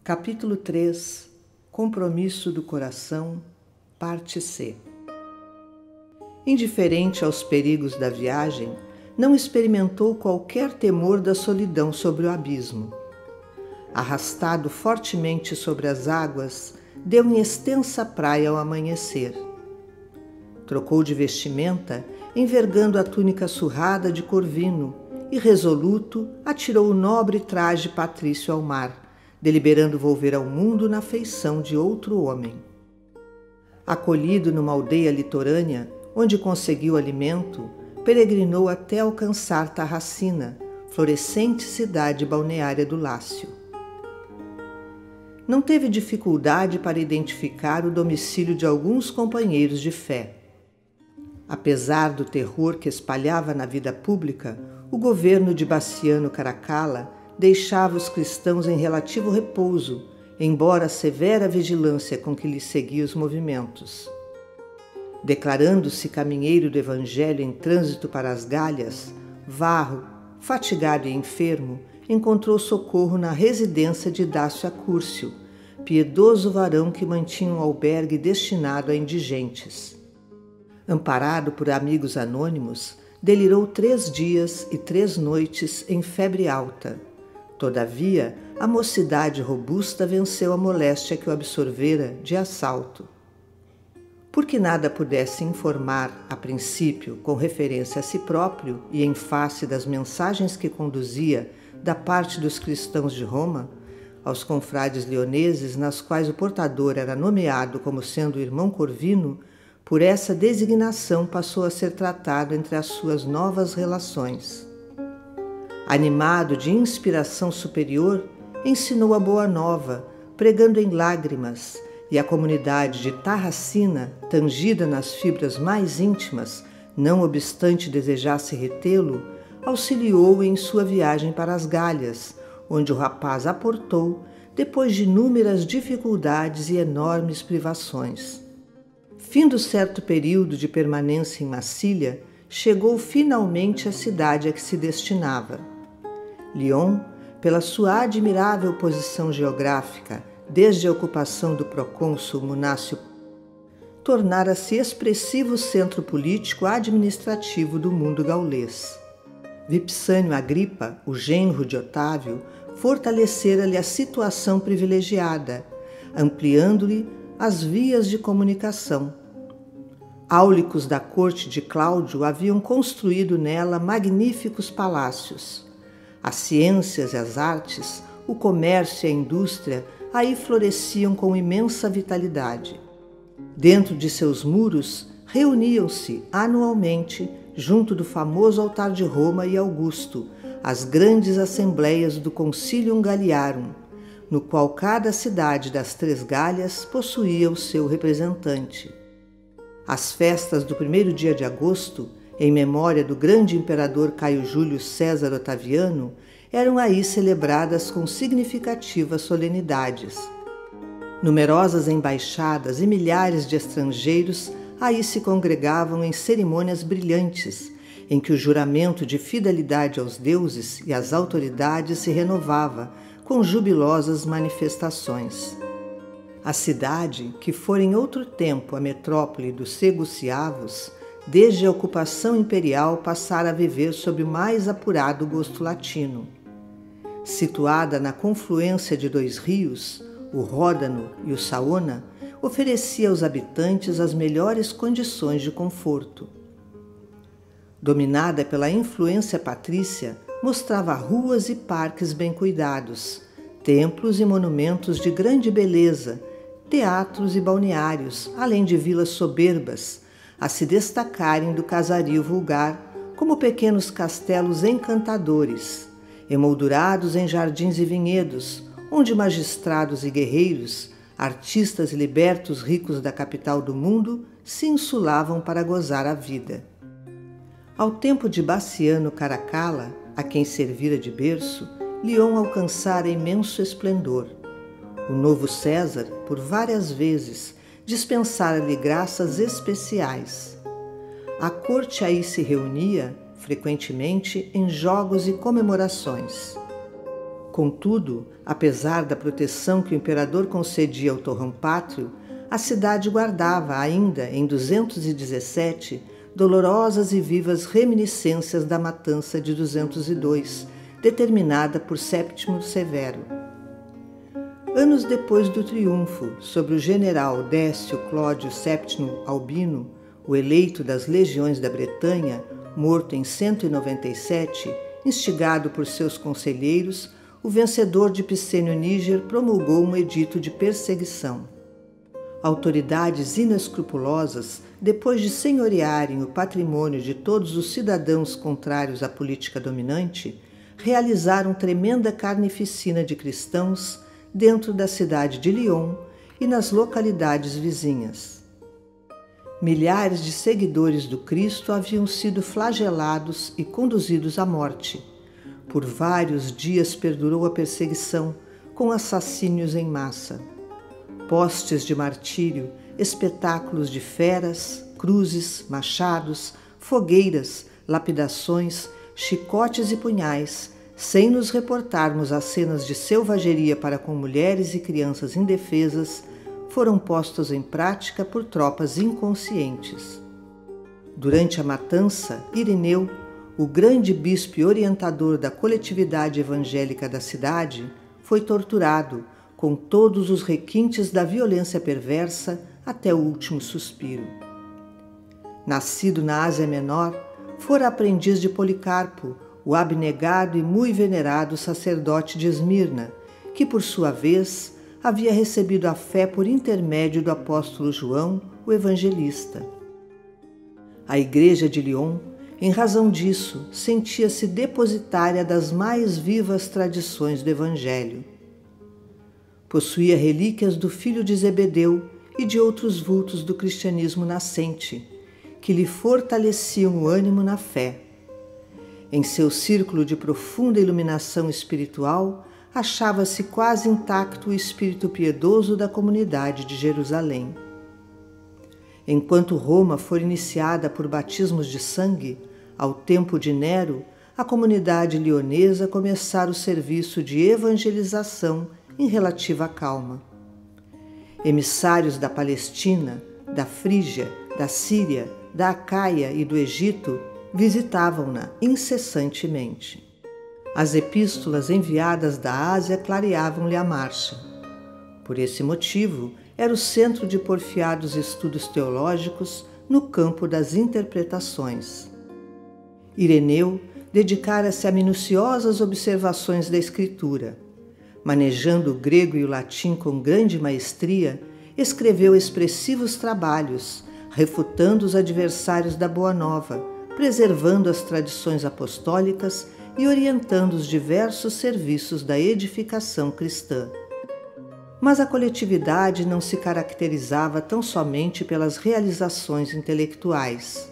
Capítulo 3 Compromisso do Coração, Parte C. Indiferente aos perigos da viagem, não experimentou qualquer temor da solidão sobre o abismo. Arrastado fortemente sobre as águas, deu em extensa praia ao amanhecer. Trocou de vestimenta, envergando a túnica surrada de corvino, e resoluto atirou o nobre traje patrício ao mar, deliberando volver ao mundo na feição de outro homem. Acolhido numa aldeia litorânea, onde conseguiu alimento, peregrinou até alcançar Tarracina, florescente cidade balneária do Lácio. Não teve dificuldade para identificar o domicílio de alguns companheiros de fé. Apesar do terror que espalhava na vida pública, o governo de Bassiano Caracalla deixava os cristãos em relativo repouso, embora a severa vigilância com que lhes seguia os movimentos. Declarando-se caminheiro do Evangelho em trânsito para as Galhas, Varro, fatigado e enfermo, encontrou socorro na residência de Dácio Acúrcio, piedoso varão que mantinha um albergue destinado a indigentes. Amparado por amigos anônimos, delirou 3 dias e 3 noites em febre alta. Todavia, a mocidade robusta venceu a moléstia que o absorvera de assalto. Porque nada pudesse informar, a princípio, com referência a si próprio e em face das mensagens que conduzia da parte dos cristãos de Roma, aos confrades leoneses, nas quais o portador era nomeado como sendo o irmão Corvino, por essa designação passou a ser tratado entre as suas novas relações. Animado de inspiração superior, ensinou a boa nova, pregando em lágrimas, e a comunidade de Tarracina, tangida nas fibras mais íntimas, não obstante desejasse retê-lo, auxiliou-o em sua viagem para as Galhas, onde o rapaz aportou depois de inúmeras dificuldades e enormes privações. Findo certo período de permanência em Massília, chegou finalmente à cidade a que se destinava. Lyon, pela sua admirável posição geográfica, desde a ocupação do procônsul Munácio, tornara-se expressivo centro político-administrativo do mundo gaulês. Vipsânio Agripa, o genro de Otávio, fortalecera-lhe a situação privilegiada, ampliando-lhe as vias de comunicação. Áulicos da corte de Cláudio haviam construído nela magníficos palácios. As ciências e as artes, o comércio e a indústria aí floresciam com imensa vitalidade. Dentro de seus muros, reuniam-se anualmente, junto do famoso altar de Roma e Augusto, as grandes assembleias do Concilium Galliarum, no qual cada cidade das 3 Galhas possuía o seu representante. As festas do 1º dia de agosto, em memória do grande imperador Caio Júlio César Otaviano, eram aí celebradas com significativas solenidades. Numerosas embaixadas e milhares de estrangeiros aí se congregavam em cerimônias brilhantes, em que o juramento de fidelidade aos deuses e às autoridades se renovava com jubilosas manifestações. A cidade, que fora em outro tempo a metrópole dos seguciavos, desde a ocupação imperial passara a viver sob o mais apurado gosto latino. Situada na confluência de 2 rios, o Ródano e o Saona, oferecia aos habitantes as melhores condições de conforto. Dominada pela influência patrícia, mostrava ruas e parques bem cuidados, templos e monumentos de grande beleza, teatros e balneários, além de vilas soberbas, a se destacarem do casario vulgar como pequenos castelos encantadores, emoldurados em jardins e vinhedos, onde magistrados e guerreiros, artistas e libertos ricos da capital do mundo se insulavam para gozar a vida. Ao tempo de Bassiano Caracalla, a quem servira de berço, Lyon alcançara imenso esplendor. O novo César, por várias vezes, dispensara-lhe graças especiais. A corte aí se reunia, frequentemente, em jogos e comemorações. Contudo, apesar da proteção que o imperador concedia ao torrão pátrio, a cidade guardava ainda, em 217, dolorosas e vivas reminiscências da matança de 202, determinada por Séptimo Severo. Anos depois do triunfo sobre o general Décio Clódio Séptimo Albino, o eleito das legiões da Bretanha, morto em 197, instigado por seus conselheiros, o vencedor de Picênio Níger promulgou um edito de perseguição. Autoridades inescrupulosas, depois de senhorearem o patrimônio de todos os cidadãos contrários à política dominante, realizaram tremenda carnificina de cristãos dentro da cidade de Lyon e nas localidades vizinhas. Milhares de seguidores do Cristo haviam sido flagelados e conduzidos à morte. Por vários dias perdurou a perseguição, com assassínios em massa. Postes de martírio, espetáculos de feras, cruzes, machados, fogueiras, lapidações, chicotes e punhais, sem nos reportarmos às cenas de selvageria para com mulheres e crianças indefesas, foram postos em prática por tropas inconscientes. Durante a matança, Ireneu, o grande bispo e orientador da coletividade evangélica da cidade, foi torturado com todos os requintes da violência perversa até o último suspiro. Nascido na Ásia Menor, fora aprendiz de Policarpo, o abnegado e muito venerado sacerdote de Esmirna, que, por sua vez, havia recebido a fé por intermédio do apóstolo João, o evangelista. A Igreja de Lyon, em razão disso, sentia-se depositária das mais vivas tradições do Evangelho. Possuía relíquias do filho de Zebedeu e de outros vultos do cristianismo nascente, que lhe fortaleciam o ânimo na fé. Em seu círculo de profunda iluminação espiritual, achava-se quase intacto o espírito piedoso da comunidade de Jerusalém. Enquanto Roma for iniciada por batismos de sangue, ao tempo de Nero, a comunidade lionesa começara o serviço de evangelização em relativa calma. Emissários da Palestina, da Frígia, da Síria, da Acaia e do Egito visitavam-na incessantemente. As epístolas enviadas da Ásia clareavam-lhe a marcha. Por esse motivo, era o centro de porfiados estudos teológicos no campo das interpretações. Ireneu dedicara-se a minuciosas observações da Escritura. Manejando o grego e o latim com grande maestria, escreveu expressivos trabalhos, refutando os adversários da Boa Nova, preservando as tradições apostólicas e orientando os diversos serviços da edificação cristã. Mas a coletividade não se caracterizava tão somente pelas realizações intelectuais.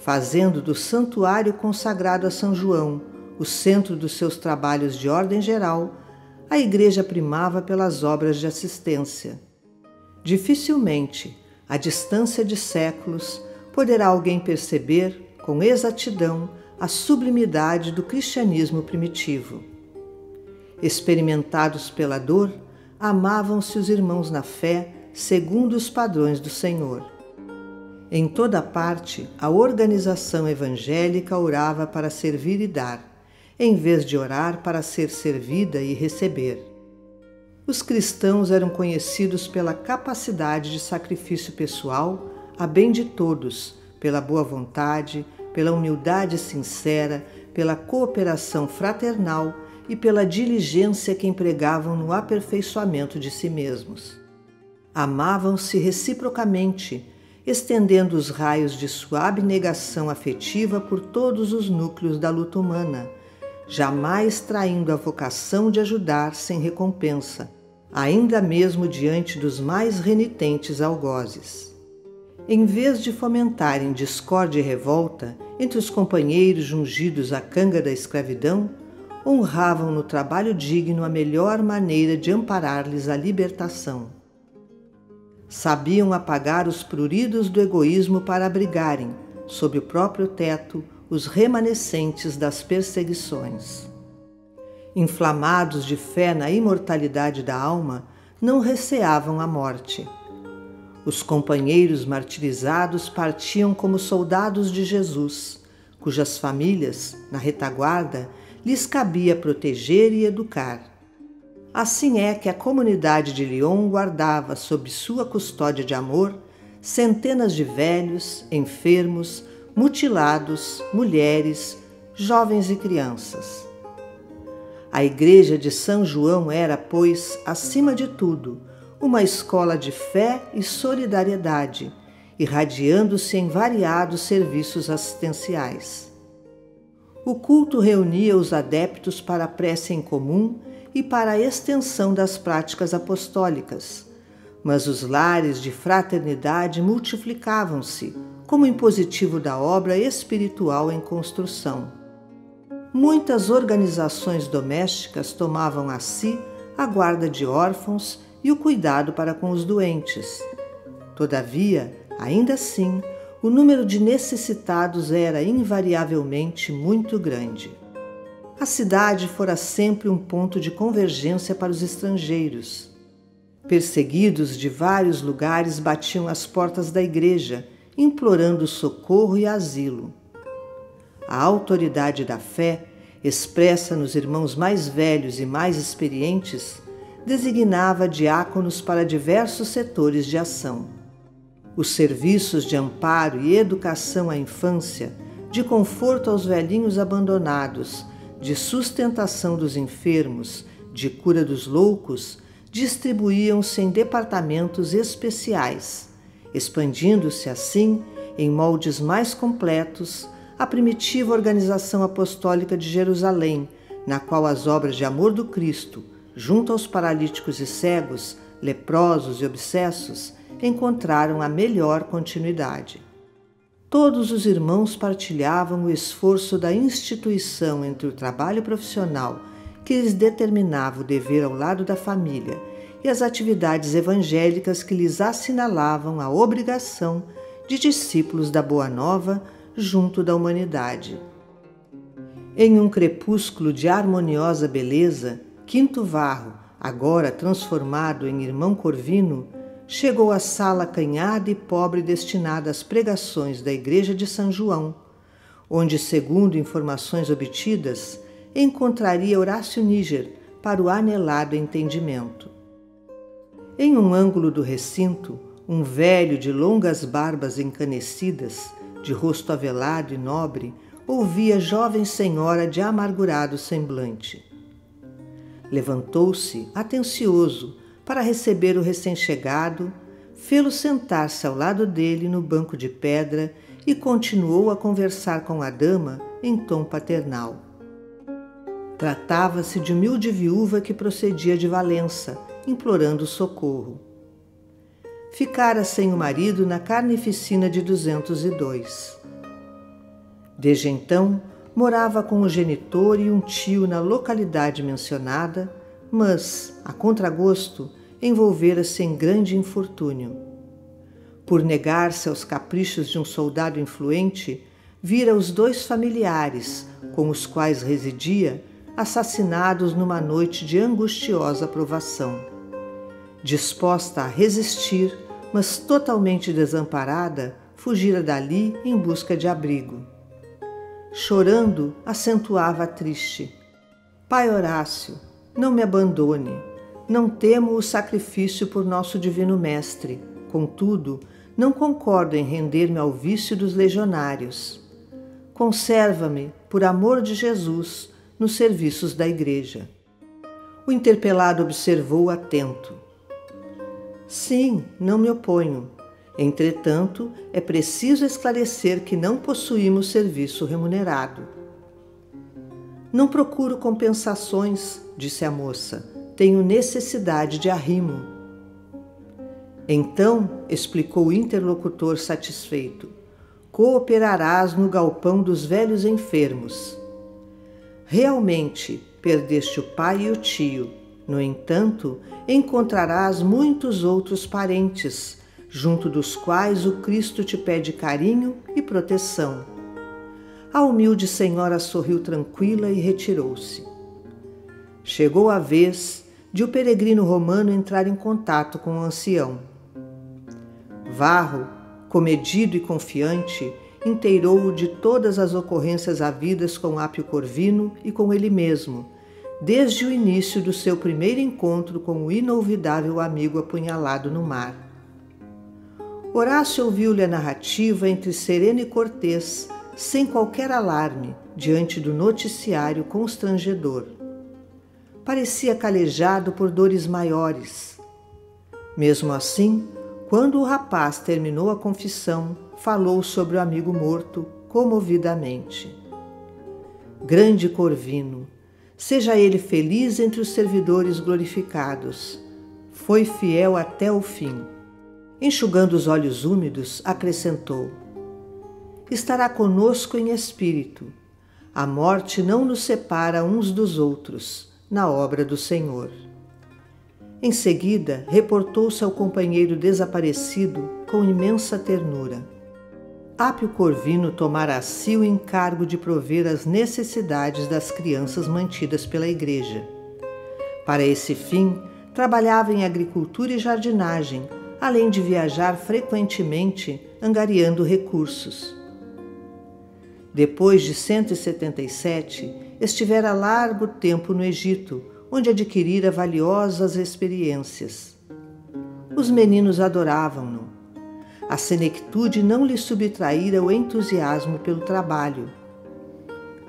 Fazendo do santuário consagrado a São João o centro dos seus trabalhos de ordem geral, a Igreja primava pelas obras de assistência. Dificilmente, à distância de séculos, poderá alguém perceber, com exatidão, a sublimidade do cristianismo primitivo. Experimentados pela dor, amavam-se os irmãos na fé segundo os padrões do Senhor. Em toda parte, a organização evangélica orava para servir e dar, em vez de orar para ser servida e receber. Os cristãos eram conhecidos pela capacidade de sacrifício pessoal a bem de todos, pela boa vontade, pela humildade sincera, pela cooperação fraternal e pela diligência que empregavam no aperfeiçoamento de si mesmos. Amavam-se reciprocamente, estendendo os raios de sua abnegação afetiva por todos os núcleos da luta humana, jamais traindo a vocação de ajudar sem recompensa, ainda mesmo diante dos mais renitentes algozes. Em vez de fomentarem discórdia e revolta entre os companheiros jungidos à canga da escravidão, honravam no trabalho digno a melhor maneira de amparar-lhes a libertação. Sabiam apagar os pruridos do egoísmo para abrigarem, sob o próprio teto, os remanescentes das perseguições. Inflamados de fé na imortalidade da alma, não receavam a morte. Os companheiros martirizados partiam como soldados de Jesus, cujas famílias, na retaguarda, lhes cabia proteger e educar. Assim é que a comunidade de Lyon guardava sob sua custódia de amor centenas de velhos, enfermos, mutilados, mulheres, jovens e crianças. A igreja de São João era, pois, acima de tudo, uma escola de fé e solidariedade, irradiando-se em variados serviços assistenciais. O culto reunia os adeptos para a prece em comum e para a extensão das práticas apostólicas, mas os lares de fraternidade multiplicavam-se como impositivo da obra espiritual em construção. Muitas organizações domésticas tomavam a si a guarda de órfãos e o cuidado para com os doentes. Todavia, ainda assim, o número de necessitados era invariavelmente muito grande. A cidade fora sempre um ponto de convergência para os estrangeiros. Perseguidos de vários lugares batiam às portas da igreja, implorando socorro e asilo. A autoridade da fé, expressa nos irmãos mais velhos e mais experientes, designava diáconos para diversos setores de ação. Os serviços de amparo e educação à infância, de conforto aos velhinhos abandonados, de sustentação dos enfermos, de cura dos loucos, distribuíam-se em departamentos especiais, expandindo-se assim, em moldes mais completos, a primitiva organização apostólica de Jerusalém, na qual as obras de amor do Cristo, junto aos paralíticos e cegos, leprosos e obsessos, encontraram a melhor continuidade. Todos os irmãos partilhavam o esforço da instituição entre o trabalho profissional, que lhes determinava o dever ao lado da família, e as atividades evangélicas que lhes assinalavam a obrigação de discípulos da Boa Nova junto da humanidade. Em um crepúsculo de harmoniosa beleza, Quinto Varro, agora transformado em irmão Corvino, chegou à sala acanhada e pobre destinada às pregações da igreja de São João, onde, segundo informações obtidas, encontraria Horácio Níger para o anelado entendimento. Em um ângulo do recinto, um velho de longas barbas encanecidas, de rosto avelado e nobre, ouvia a jovem senhora de amargurado semblante. Levantou-se, atencioso, para receber o recém-chegado, fê-lo sentar-se ao lado dele no banco de pedra e continuou a conversar com a dama em tom paternal. Tratava-se de humilde viúva que procedia de Valença, implorando socorro. Ficara sem o marido na carnificina de 202. Desde então, morava com o genitor e um tio na localidade mencionada, mas, a contragosto, envolvera-se em grande infortúnio. Por negar-se aos caprichos de um soldado influente, vira os 2 familiares, com os quais residia, assassinados numa noite de angustiosa provação. Disposta a resistir, mas totalmente desamparada, fugira dali em busca de abrigo. Chorando, acentuava triste: Pai Horácio, não me abandone. Não temo o sacrifício por nosso divino mestre. Contudo, não concordo em render-me ao vício dos legionários. Conserva-me, por amor de Jesus, nos serviços da igreja. O interpelado observou atento. Sim, não me oponho. Entretanto, é preciso esclarecer que não possuímos serviço remunerado. Não procuro compensações, disse a moça. Tenho necessidade de arrimo. Então, explicou o interlocutor satisfeito, cooperarás no galpão dos velhos enfermos. Realmente, perdeste o pai e o tio. No entanto, encontrarás muitos outros parentes, junto dos quais o Cristo te pede carinho e proteção. A humilde senhora sorriu tranquila e retirou-se. chegou a vez de o peregrino romano entrar em contato com o ancião. Varro, comedido e confiante, inteirou-o de todas as ocorrências havidas com Apio Corvino e com ele mesmo, desde o início do seu primeiro encontro com o inolvidável amigo apunhalado no mar. Horácio ouviu-lhe a narrativa entre sereno e cortês, sem qualquer alarme, diante do noticiário constrangedor. Parecia calejado por dores maiores. Mesmo assim, quando o rapaz terminou a confissão, falou sobre o amigo morto comovidamente. Grande Corvino, seja ele feliz entre os servidores glorificados. Foi fiel até o fim. Enxugando os olhos úmidos, acrescentou: estará conosco em espírito. A morte não nos separa uns dos outros, na obra do Senhor. Em seguida, reportou-se ao companheiro desaparecido com imensa ternura. Apio Corvino tomara a si o encargo de prover as necessidades das crianças mantidas pela igreja. Para esse fim, trabalhava em agricultura e jardinagem, além de viajar frequentemente, angariando recursos. Depois de 177, estivera largo tempo no Egito, onde adquirira valiosas experiências. Os meninos adoravam-no. A senectude não lhe subtraíra o entusiasmo pelo trabalho.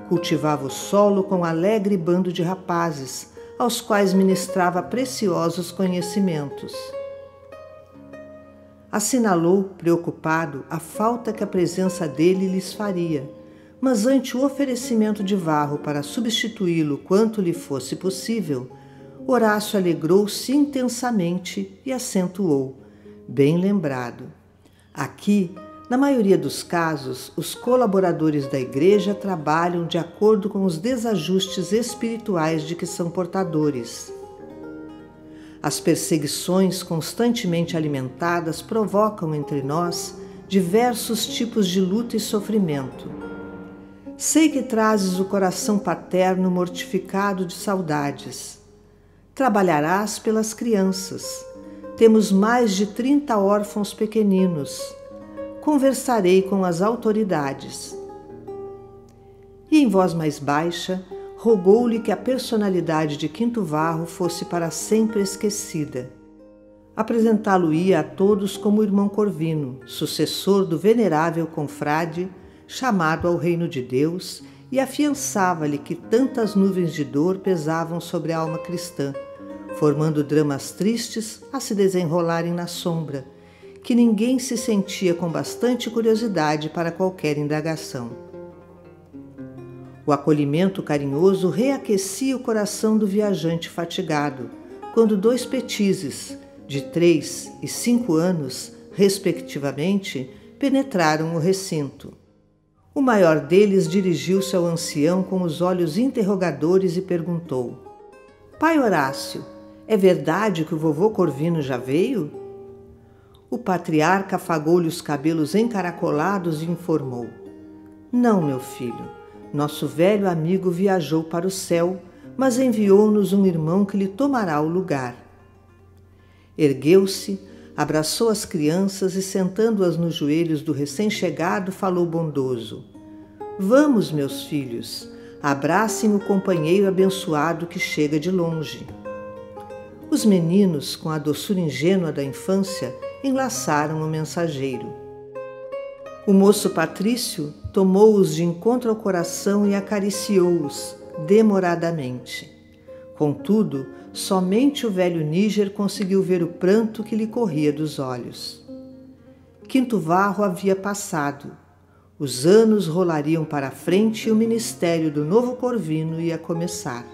Cultivava o solo com alegre bando de rapazes, aos quais ministrava preciosos conhecimentos. Assinalou, preocupado, a falta que a presença dele lhes faria, mas ante o oferecimento de Varro para substituí-lo quanto lhe fosse possível, Horácio alegrou-se intensamente e acentuou: bem lembrado. Aqui, na maioria dos casos, os colaboradores da igreja trabalham de acordo com os desajustes espirituais de que são portadores. As perseguições constantemente alimentadas provocam entre nós diversos tipos de luta e sofrimento. Sei que trazes o coração paterno mortificado de saudades. Trabalharás pelas crianças. Temos mais de 30 órfãos pequeninos. Conversarei com as autoridades. E em voz mais baixa, rogou-lhe que a personalidade de Quinto Varro fosse para sempre esquecida. Apresentá-lo-ia a todos como o irmão Corvino, sucessor do venerável confrade, chamado ao reino de Deus, e afiançava-lhe que tantas nuvens de dor pesavam sobre a alma cristã, formando dramas tristes a se desenrolarem na sombra, que ninguém se sentia com bastante curiosidade para qualquer indagação. O acolhimento carinhoso reaquecia o coração do viajante fatigado, quando 2 petizes, de 3 e 5 anos, respectivamente, penetraram o recinto. O maior deles dirigiu-se ao ancião com os olhos interrogadores e perguntou: Pai Horácio, é verdade que o vovô Corvino já veio? O patriarca afagou-lhe os cabelos encaracolados e informou: Não, meu filho, nosso velho amigo viajou para o céu, mas enviou-nos um irmão que lhe tomará o lugar. Ergueu-se, abraçou as crianças e, sentando-as nos joelhos do recém-chegado, falou bondoso: Vamos, meus filhos, abracem o companheiro abençoado que chega de longe. Os meninos, com a doçura ingênua da infância, enlaçaram o mensageiro. O moço patrício tomou-os de encontro ao coração e acariciou-os demoradamente. Contudo, somente o velho Níger conseguiu ver o pranto que lhe corria dos olhos. Quinto Varro havia passado. Os anos rolariam para a frente e o ministério do novo Corvino ia começar.